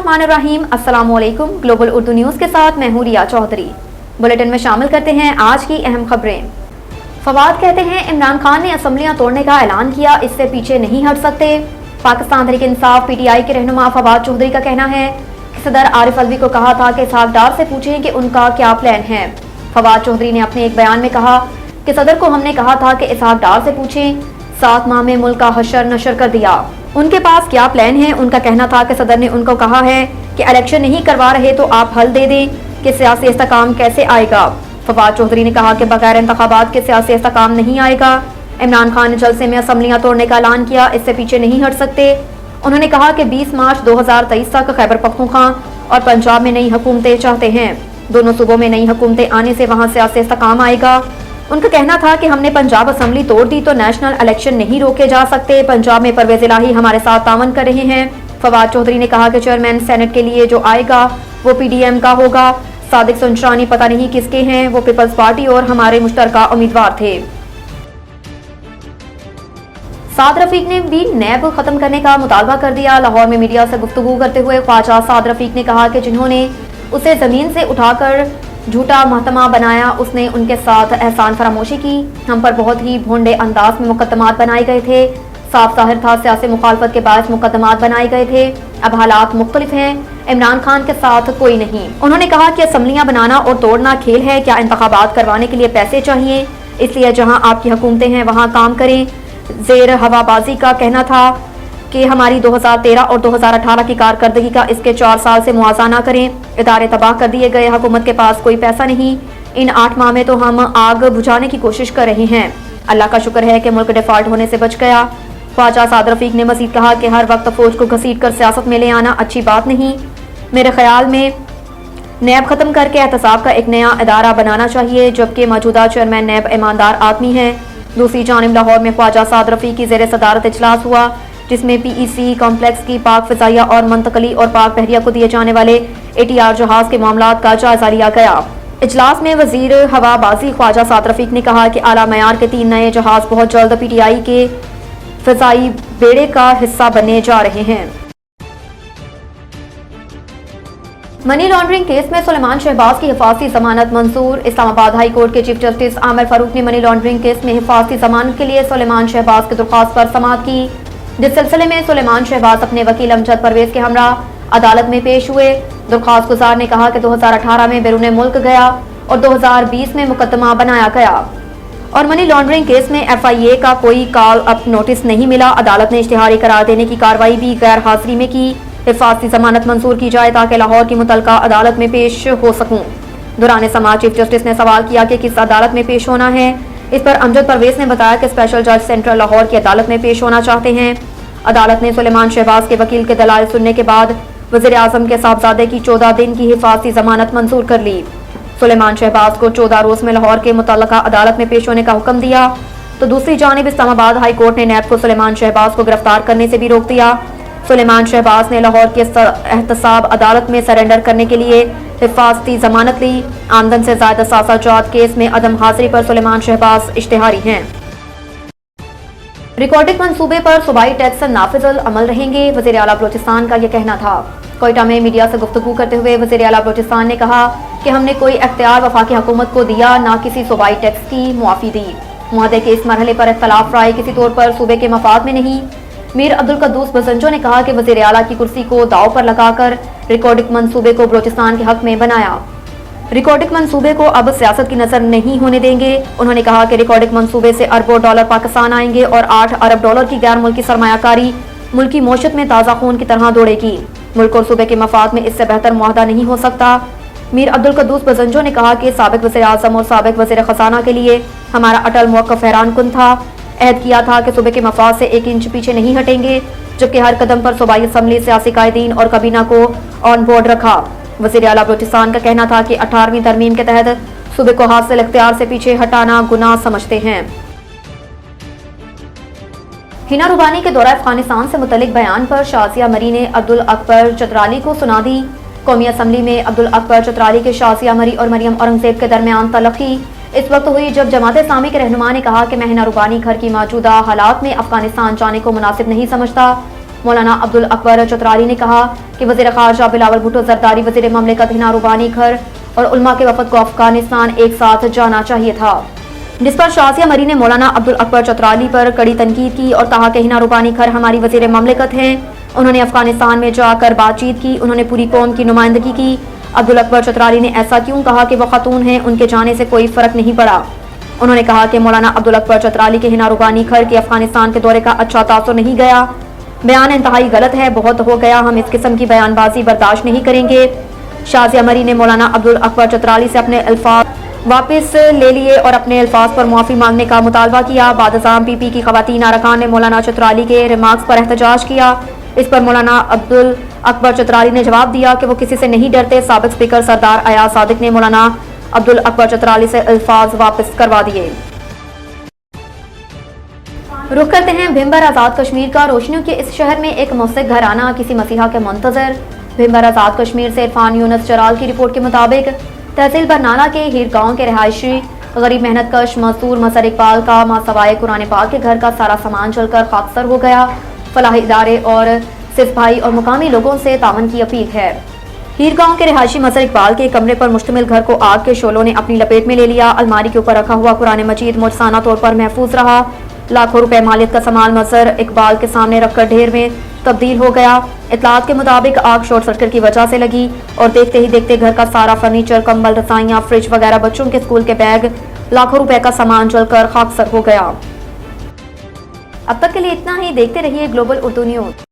बिस्मिल्लाहिर्रहमानिर्रहीम। अस्सलाम वालेकुम। ग्लोबल उर्दू न्यूज़ के साथ मैं हूं रिया चौधरी। बुलेटिन में शामिल करते हैं आज की अहम खबरें। फवाद कहते हैं इमरान खान ने असम्बलियां तोड़ने का ऐलान किया, इससे पीछे नहीं हट सकते। पाकिस्तान तहरीक इंसाफ पीटीआई के रहनुमा फवाद चौधरी का कहना है कि सदर आरिफ अलवी को कहा था कि इसहाक डार से पूछें कि उनका क्या प्लान है। फवाद चौधरी ने अपने एक बयान में कहा कि सदर को हमने कहा था कि इसहाक डार से पूछें, 7 माह में मुल्क का हशर नशर कर दिया, उनके पास क्या प्लान है। उनका कहना था कि सदर ने उनको कहा है कि इलेक्शन नहीं करवा रहे तो आप हल दे दें कि सियासी इस्तेकाम कैसे आएगा। फवाद चौधरी ने कहा कि बगैर इंतखाबात के सियासी इस्तेकाम नहीं आएगा। इमरान खान ने जलसे में असम्बलियां तोड़ने का ऐलान किया, इससे पीछे नहीं हट सकते। उन्होंने कहा कि 20 मार्च 2023 तक खैबर पख्तूनख्वा और पंजाब में नई हुकूमतें चाहते हैं। दोनों सूबों में नई हुकूमतें आने से वहाँ सियासी इस्तेकाम आएगा। उनका कहना था कि हमने पंजाब असम्बली तोड़ दी तो नेशनल इलेक्शन नहीं रोके जा सकते। पंजाब में परवेज इलाही हमारे साथ तावन कर रहे हैं। फवाद चौधरी ने कहा कि चेयरमैन सेनेट के लिए जो आएगा वो पीडीएम का होगा। सादिक सुनशानी पता नहीं किसके हैं, वो पीपल्स पार्टी और हमारे मुश्तरका उम्मीदवार थे। साद रफीक ने भी नैब खत्म करने का मुतालबा कर दिया। लाहौर में मीडिया से गुफ्तगू करते हुए ख्वाजा साद रफीक ने कहा कि जिन्होंने उसे जमीन से उठाकर झूठा महतमा बनाया, उसने उनके साथ एहसान फरामोशी की। हम पर बहुत ही भोंडे अंदाज में मुकदमात बनाए गए थे। साफ जाहिर था सियासी मुखालफत के बायस मुकदमात बनाए गए थे। अब हालात मुख्तलिफ हैं, इमरान खान के साथ कोई नहीं। उन्होंने कहा कि असम्बलियां बनाना और तोड़ना खेल है, क्या इंतखाबात करवाने के लिए पैसे चाहिए, इसलिए जहां आपकी हुकूमतें हैं वहां काम करें। जेर हवाबाजी का कहना था कि हमारी 2013 और 2018 की कारकर्दगी का इसके 4 साल से मुआवजा ना करें। इदारे तबाह कर दिए गए, हुकूमत के पास कोई पैसा नहीं। इन 8 माह में तो हम आग बुझाने की कोशिश कर रहे हैं। अल्लाह का शुक्र है कि मुल्क डिफॉल्ट होने से बच गया। ख्वाजा साद रफीक ने मजीद कहा कि हर वक्त फौज को घसीट कर सियासत में ले आना अच्छी बात नहीं। मेरे ख्याल में नैब खत्म करके एहतसाब का एक नया इदारा बनाना चाहिए, जबकि मौजूदा चेयरमैन नैब ईमानदार आदमी है। दूसरी जानिब लाहौर में ख्वाजा साद रफीक की ज़ेर सदारत इजलास हुआ, जिसमें पीईसी कॉम्प्लेक्स की पाक फिजाइया और मंतकली और पाक बहरिया को दिए जाने वाले एटीआर जहाज के मामलात का जायजा लिया गया। इजलास में वजीर हवाबाजी ख्वाजा साद रफीक ने कहा कि आला मयार के 3 नए जहाज बहुत जल्द पीटीआई के फिजाई बेड़े का हिस्सा बनने जा रहे हैं। मनी लॉन्ड्रिंग केस में सुलेमान शहबाज की हिफाजती जमानत मंजूर। इस्लामाबाद हाई कोर्ट के चीफ जस्टिस आमिर फारूक ने मनी लॉन्ड्रिंग केस में हिफाजती जमानत के लिए सुलेमान शहबाज की दरख्वास्त पर समाअत की, जिस सिलसिले में सुलेमान शहबाज अपने वकील अमजद परवेज के हमरा अदालत में पेश हुए। दरख्वास्त गुजार ने कहा कि 2018 में बैरून मुल्क गया और 2020 में मुकदमा बनाया गया और मनी लॉन्ड्रिंग केस में FIA का कोई कॉल अप नोटिस नहीं मिला। अदालत ने इश्तिहारी करार देने की कार्रवाई भी गैर हाजिरी में की। हिफाजती जमानत मंजूर की जाए ताकि लाहौर की मुतलका अदालत में पेश हो सकूं। दौरान समाअत चीफ जस्टिस ने सवाल किया कि किस अदालत में पेश होना है। इस पर अमजद परवेज ने बताया कि स्पेशल जज सेंट्रल लाहौर की अदालत में पेश होना चाहते हैं। अदालत ने सुलेमान शहबाज के वकील के दलाल सुनने के बाद वज़ीर आज़म के साहबजादे की 14 दिन की हिफाजती जमानत मंजूर कर ली। सुलेमान शहबाज को 14 रोज में लाहौर के मुतल्लका अदालत में पेश होने का हुक्म दिया, तो दूसरी जानिब इस्लामाबाद हाई कोर्ट ने नैब को सुलेमान शहबाज को गिरफ्तार करने से भी रोक दिया। सुलेमान शहबाज ने लाहौर के एहतसाब अदालत में सरेंडर करने के लिए हिफाजती जमानत ली। आमदन से ज़ायदा सासाजात केस में अदम हाजिरी पर सुलेमान शहबाज इश्तिहारी हैं। रिकॉर्डिंग मंसूबे पर सूबाई टैक्स नाफिज़ुल अमल रहेंगे, वज़ीर आला बलोचिस्तान का यह कहना था। कोयटा में मीडिया से गुफ्तगू करते हुए वज़ीर आला बलोचिस्तान ने कहा कि हमने कोई इख्तियार वफाकी हुकूमत को दिया, ना किसी सूबाई टैक्स की मुआफ़ी दी। मुआहदे के इस मरहले पर इख्तलाफ राय किसी तौर पर सूबे के मफाद में नहीं। मीर अब्दुल कद्दूस बसंजो ने कहा कि वज़ीर आला की कुर्सी को दाव पर लगाकर रिकॉर्डिंग मंसूबे को बलोचिस्तान के हक में बनाया। रिकॉर्डिंग मंसूबे को अब सियासत की नजर नहीं होने देंगे। उन्होंने कहा कि रिकॉर्डिंग मंसूबे से अरबों डॉलर पाकिस्तान आएंगे और 8 अरब डॉलर की गैर मुल्की सरमायाकारी मुल्की मौशत में ताज़ा खून की तरह दौड़ेगी। मुल्क और सूबे के मफाद में इससे बेहतर मुआहदा नहीं हो सकता। मीर अब्दुल कद्दूस बसंजो ने कहा कि साबिक वज़ीर आज़म और साबिक वज़ीर ख़ज़ाना के लिए हमारा अटल मौक़िफ़ हैरान कुन था। अहद किया था कि सूबे के मफाद से 1 इंच पीछे नहीं हटेंगे, जबकि हर कदम पर सूबाई असम्बली, सियासी कायदीन और कबीना को ऑन बोर्ड रखा। वज़ीर आला बलोचिस्तान का कहना था कि 18वीं तरमीम के तहत सूबे को हासिल इख्तियार से पीछे हटाना गुनाह समझते हैं। हिना रुबानी के दौरा अफगानिस्तान से मुतल्लिक बयान पर शाज़िया मरी ने अब्दुल अकबर चतराली को सुना दी। कौमी असम्बली में अब्दुल अकबर चतराली के शाज़िया मरी और मरियम औरंगज़ेब के दरमियान तलखी इस वक्त हुई जब जमात इस्लामी के रहनुमा ने कहा कि मैं हिना रुबानी घर की मौजूदा हालात में अफगानिस्तान जाने को मुनासिब नहीं समझता। مولانا عبد الاکبر چترالی نے کہا کہ وزیر خارجہ بلاول بھٹو زرداری وزیر مملکت ہنا روبانی گھر اور علماء کے وفد کو افغانستان ایک ساتھ جانا چاہیے تھا، جس پر شازیہ مری نے مولانا عبد الاکبر چترالی پر کڑی تنقید کی اور کہا کہ ہنا روبانی گھر ہماری وزیر مملکت ہیں، انہوں نے افغانستان میں جا کر بات چیت کی، انہوں نے پوری قوم کی نمائندگی کی۔ عبد الاکبر چترالی نے ایسا کیوں کہا کہ وہ خاتون ہیں، ان کے جانے سے کوئی فرق نہیں پڑا۔ انہوں نے کہا کہ مولانا عبد الاکبر چترالی کے ہنا روبانی گھر کے افغانستان کے دورے کا اچھا تاثر نہیں گیا، بیان انتہائی غلط ہے، بہت ہو گیا، ہم اس قسم کی بیان بازی برداشت نہیں کریں گے۔ شازیہ مری نے مولانا عبد الاکبر چترالی سے اپنے الفاظ واپس لے لیے اور اپنے الفاظ پر معافی مانگنے کا مطالبہ کیا۔ بعد ازاں پی پی کی خواتین ارکان نے مولانا چترالی کے ریمارکس پر احتجاج کیا۔ اس پر مولانا عبد الاکبر چترالی نے جواب دیا کہ وہ کسی سے نہیں ڈرتے۔ سابق اسپیکر سردار ایاز صادق نے مولانا عبد الاکبر چترالی سے الفاظ واپس کروا دیے۔ رخ کرتے ہیں بھمبر آزاد کشمیر کا۔ روشنیوں کے اس شہر میں ایک مسلک گھرانہ کسی مسیحا کے منتظر۔ بھمبر آزاد کشمیر سے عرفان یونس چرال کی رپورٹ کے مطابق تحصیل برنانہ کے ہیر گاؤں کے رہائشی غریب محنت کش مزدور مظہر اقبال کا ماسوائے قرآن پاک کے گھر کا سارا سامان جل کر خاکسار ہو گیا۔ فلاحی ادارے اور صف بھائی اور مقامی لوگوں سے تعاون کی اپیل ہے۔ ہیر گاؤں کے رہائشی مظہر اقبال کے کمرے پر مشتمل گھر کو آگ کے شعلوں نے اپنی لپیٹ میں لے لیا۔ الماری کے اوپر رکھا ہوا قرآن مجید معجزانہ طور پر محفوظ رہا۔ لاکھوں روپے مالیت کا سامان مظہر اقبال کے سامنے رکھ کر ڈھیر میں تبدیل ہو گیا۔ اطلاعات کے مطابق آگ شارٹ سرکٹ کی وجہ سے لگی اور دیکھتے ہی دیکھتے گھر کا سارا فرنیچر، کمبل، رضائیاں، فریج وغیرہ، بچوں کے اسکول کے بیگ، لاکھوں روپے کا سامان جل کر خاکسار ہو گیا۔ اب تک کے لیے اتنا ہی، دیکھتے رہیے گلوبل اردو نیوز۔